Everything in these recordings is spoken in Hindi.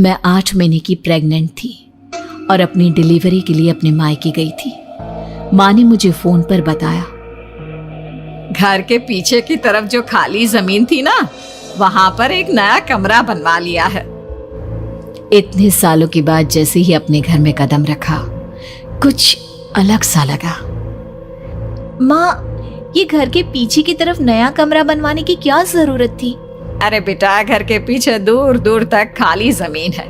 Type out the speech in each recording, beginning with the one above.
मैं 8 महीने की प्रेग्नेंट थी और अपनी डिलीवरी के लिए अपने मायके गई थी। माँ ने मुझे फोन पर बताया, घर के पीछे की तरफ जो खाली जमीन थी ना, वहां पर एक नया कमरा बनवा लिया है। इतने सालों के बाद जैसे ही अपने घर में कदम रखा, कुछ अलग सा लगा। माँ, ये घर के पीछे की तरफ नया कमरा बनवाने की क्या जरूरत थी? अरे बेटा, घर के पीछे दूर दूर तक खाली जमीन है।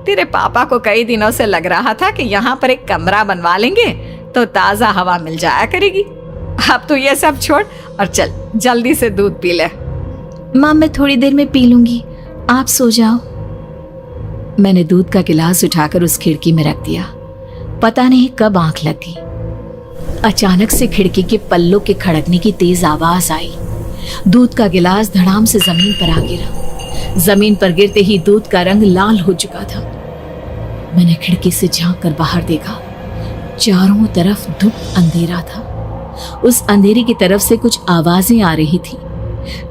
तेरे पापा को कई दिनों से लग रहा था कि यहाँ पर एक कमरा बनवा लेंगे तो ताजा हवा मिल जाया करेगी। अब तो ये सब छोड़ और चल जल्दी से दूध पी ले। माँ, मैं थोड़ी देर में पी लूंगी, आप सो जाओ। मैंने दूध का गिलास उठाकर उस खिड़की में रख दिया। पता नहीं कब आंख लगी। अचानक से खिड़की के पल्लों के खड़कने की तेज आवाज आई। दूध का गिलास धड़ाम से जमीन पर आ गिरा। जमीन पर गिरते ही दूध का रंग लाल हो चुका था। मैंने खिड़की से झांक कर बाहर देखा। चारों तरफ धुप अंधेरा था। उस अंधेरे की तरफ से कुछ आवाजें आ रही थी,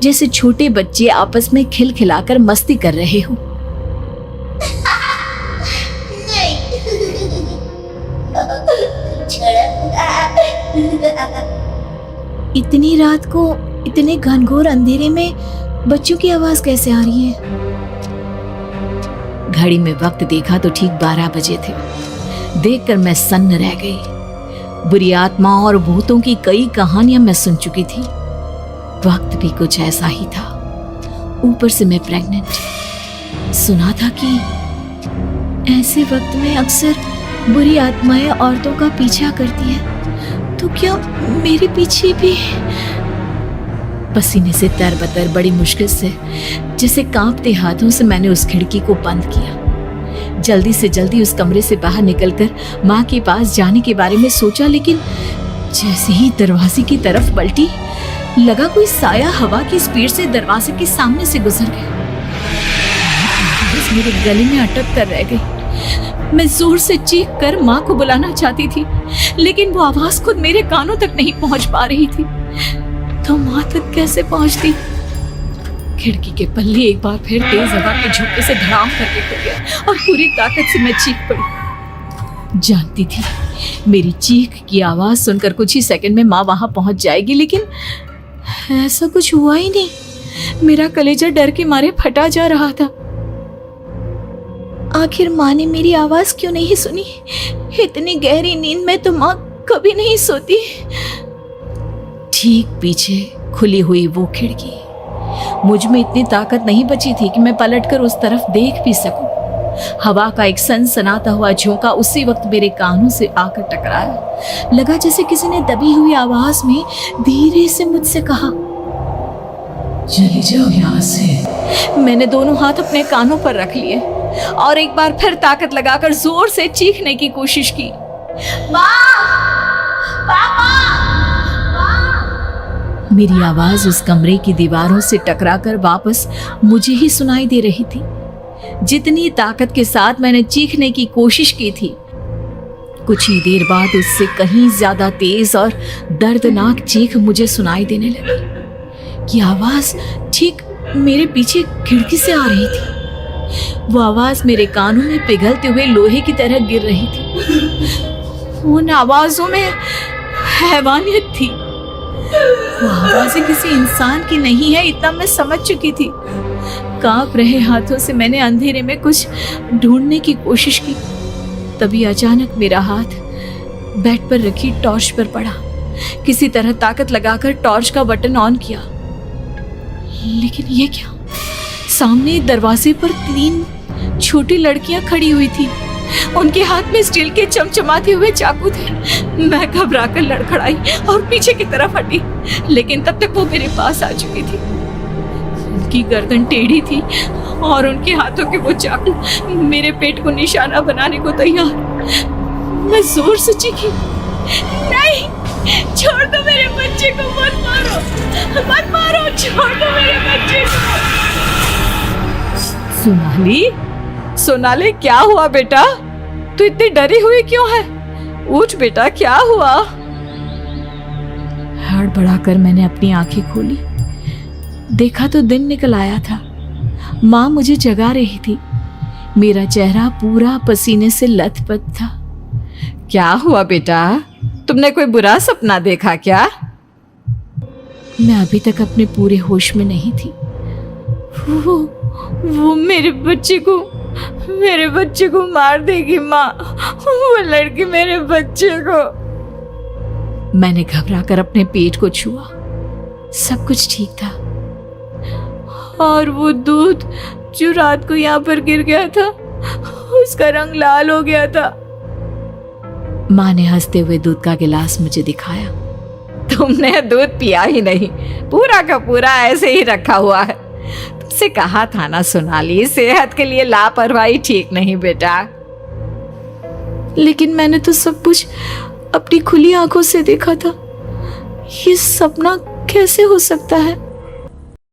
जैसे छोटे बच्चे आपस में खिलखिलाकर मस्ती कर रहे हो। इतनी रात को इतने घनघोर अंधेरे में बच्चों की आवाज कैसे आ रही है? घड़ी में वक्त देखा तो ठीक 12 बजे थे। देखकर मैं सन्न रह गई। बुरी आत्मा और भूतों की कई कहानियां मैं सुन चुकी थी। वक्त भी कुछ ऐसा ही था। ऊपर से मैं प्रेग्नेंट। सुना था कि ऐसे वक्त में अक्सर बुरी आत्माएं औरतों का पीछा करती है। तो क्या मेरे पीछे भी? पसीने से तरबतर बड़ी मुश्किल से, जैसे कांपते हाथों से मैंने उस खिड़की को बंद किया। जल्दी से जल्दी उस कमरे से बाहर निकलकर माँ के पास जाने के बारे में सोचा, लेकिन जैसे ही दरवाजे की तरफ पलटी, लगा कोई साया हवा की स्पीड से दरवाजे के सामने से गुजर गया। मेरे गले में अटक कर रह गई। मैं जोर से चीख कर माँ को बुलाना चाहती थी, लेकिन वो आवाज खुद मेरे कानों तक नहीं पहुंच पा रही थी। तो माँ तक कैसे पहुंचती? खिड़की के पल्ले एक बार फिर तेज हवा के झोंके से धड़ाम करके खुल गया और पूरी ताकत से मैं चीख पड़ी। जानती थी मेरी चीख की आवाज सुनकर कुछ ही सेकंड में माँ वहां पहुंच जाएगी, लेकिन ऐसा कुछ हुआ ही नहीं। मेरा कलेजा डर के मारे फटा जा रहा था। आखिर माँ ने मेरी आवाज क्यों नहीं सुनी? इतनी गहरी नींद में तो माँ कभी नहीं सोती। ठीक पीछे खुली हुई वो खिड़की। मुझ में इतनी ताकत नहीं बची थी कि मैं पलटकर उस तरफ देख भी सकूं। हवा का एक सनसनाता हुआ झोंका उसी वक्त मेरे कानों से आकर टकराया। लगा जैसे किसी ने दबी हुई आवाज में धीरे से मुझसे कहा, चली जाओ यहाँ से। मैंने दोनों हाथ अपने कानों पर रख लिए और एक बार फिर ताकत लगाकर जोर से चीखने की कोशिश की। मेरी आवाज उस कमरे की दीवारों से टकराकर वापस मुझे ही सुनाई दे रही थी। जितनी ताकत के साथ मैंने चीखने की कोशिश की थी, कुछ ही देर बाद उससे कहीं ज्यादा तेज और दर्दनाक चीख मुझे सुनाई देने लगी। कि आवाज ठीक मेरे पीछे खिड़की से आ रही थी। वो आवाज मेरे कानों में पिघलते हुए लोहे की तरह गिर रही थी। उन आवाजों में हैवानियत थी। वो आवाजें किसी इंसान की नहीं है, इतना मैं समझ चुकी थी। कांप रहे हाथों से मैंने अंधेरे में कुछ ढूंढने की कोशिश की। तभी अचानक मेरा हाथ बेड पर रखी टॉर्च पर पड़ा। किसी तरह ताकत लगाकर टॉर्च का बटन ऑन किया, लेकिन ये क्या? सामने दरवाजे पर 3 छोटी लड़कियां खड़ी हुई थी। उनके हाथ में स्टील के चमचमाते हुए चाकू थे। मैं घबराकर लड़खड़ाई और पीछे की तरफ हटी, लेकिन तब तक वो मेरे पास आ चुकी थी। उनकी गर्दन टेढ़ी थी और उनके हाथों के वो चाकू मेरे पेट को निशाना बनाने को तैयार। मैं जोर से चीखी, नहीं, छोड़ दो मेरे बच्चे को, मत मारो, मत मारो, छोड़ दो मेरे बच्चे को। सोनाली, क्या हुआ बेटा? तू इतनी डरी हुई क्यों है? उठ बेटा, क्या हुआ? हड़बड़ाकर मैंने अपनी आंखें खोली। देखा तो दिन निकल आया था। माँ मुझे जगा रही थी। मेरा चेहरा पूरा पसीने से लथपथ था। क्या हुआ बेटा, तुमने कोई बुरा सपना देखा क्या? मैं अभी तक अपने पूरे होश में नहीं थी। वो मेरे बच्चे को मार देगी माँ। वो लड़की मेरे बच्चे को। मैंने घबराकर अपने पेट को छुआ। सब कुछ ठीक था। और वो दूध जो रात को यहाँ पर गिर गया था, उसका रंग लाल हो गया था। माँ ने हंसते हुए दूध का गिलास मुझे दिखाया। तुमने दूध पिया ही नहीं, पूरा का पूरा ऐसे ही रखा हुआ है। तुमसे कहा था ना सोनाली, सेहत के लिए लापरवाही ठीक नहीं बेटा। लेकिन मैंने तो सब कुछ अपनी खुली आंखों से देखा था। ये सपना कैसे हो सकता है?